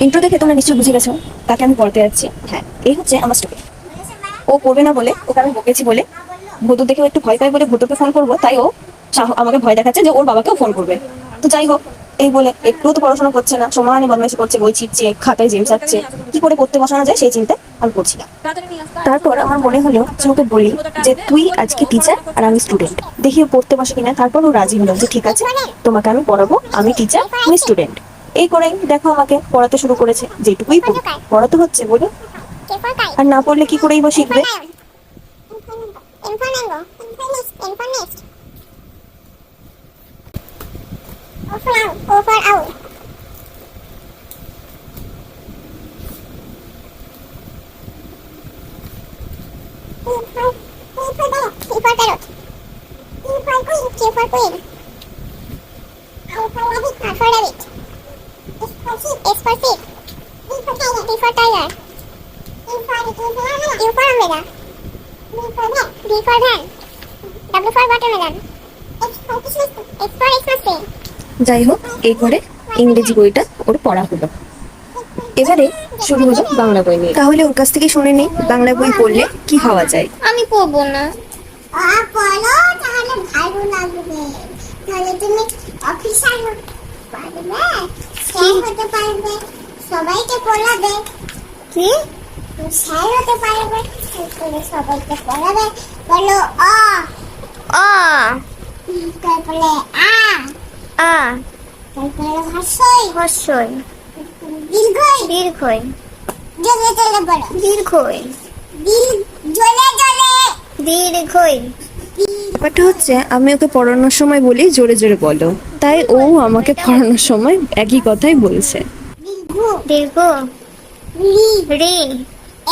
Intro দেখে তোমরা নিশ্চয়ই বুঝে গেছো তাকে আমি পড়তে যাচ্ছি। হ্যাঁ, এই হচ্ছে আমার স্টুডেন্ট। ও পড়বে না বলে, ওকে আমি বকেছি বলে, ভূতুর দেখে ও একটু ভয় পায় বলে ভূতুরকে ফোন করবো, তাই ও আমাকে ভয় দেখাচ্ছে যে ওর বাবাকেও ফোন করবে। তো যাই হোক, এই বলে একটুও তো পড়াশোনা করছে না, সমানে বদমাইশি করছে, বই ছিটছে, খাতায় জেম চাচ্ছে, কি করে পড়তে বসানো যায় সেই চিন্তা আমি করছিলাম। তারপর আমার মনে হলো যে ওকে বলি যে তুই আজকে টিচার আর আমি স্টুডেন্ট, দেখি ও পড়তে বসে কিনা। তারপর ও রাজি হলো যে ঠিক আছে, তোমাকে আমি পড়াবো, আমি টিচার, তুমি স্টুডেন্ট। এই করেই দেখো আমাকে পড়াতে শুরু করেছে। যেটুকুই পড়াতে হচ্ছে বলে, আর না পড়লে কি করেই বা শিখবে। যাই হোক, এই করে ইংরেজি বইটা ওর পড়া হলো। এবারে শুরু হলো বাংলা বই নিয়ে। তাহলে ওর কাছ থেকে শুনে নিই বাংলা বই পড়লে কি হওয়া যায়। আমি পড়বো না। পড়ো, তাহলে ভালো লাগবে। তাহলে তুমি অফিসার হতে পারবে, স্যার হতে পারবে, সবাইকে পড়াবে। কি? স্যার হতে পারবে, সবাইকে পড়াবে। বলো অ, অ, তারপরে আ, আ, তারপরে হর্ষই, হর্ষই, দীর্ঘই, দীর্ঘই, জলে জলে বলো, দীর্ঘই, জলে জলে, দীর্ঘই। ব্যাপারটা হচ্ছে আমি ওকে পড়ানোর সময় বলি জোরে জোরে বলো, তাই ও আমাকে পড়ানোর সময় একই কথাই বলছে। দীর্ঘ, দীর্ঘ, রি, রি,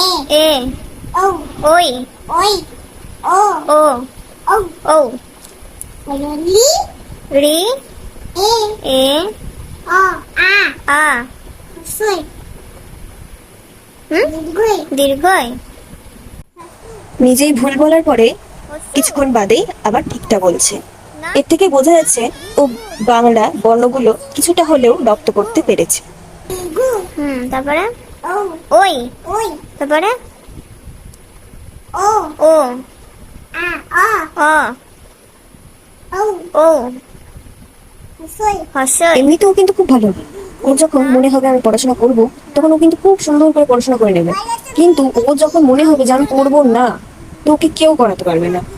এ, এ, ও, ওই, ওই, ও, ও, ও, ও, বলো লি, রি, এ, এ, অ, আ, আ, সই, দীর্ঘই, দীর্ঘই। নিজেই ভুল বলার পরে কিছুক্ষণ বাদেই আবার ঠিকটা বলছে। এর থেকে বোঝা যাচ্ছে ও বাংলা বর্ণগুলো কিছুটা হলেও রপ্ত করতে পেরেছে। দীর্ঘ, তারপরে ও, ওই, ওই, তারপরে ও, ও, আ, অ, অ, ও, ও, সই, হর্ষই। এমনিতেও কিন্তু খুব ভালো। ওর যখন মনে হবে আমি পড়াশোনা করব, তখন ও কিন্তু খুব সুন্দর করে পড়াশোনা করে নেবে। কিন্তু ও যখন মনে হবে যে আমি পড়বো না, তো ওকে কেউ করাতে পারবে না।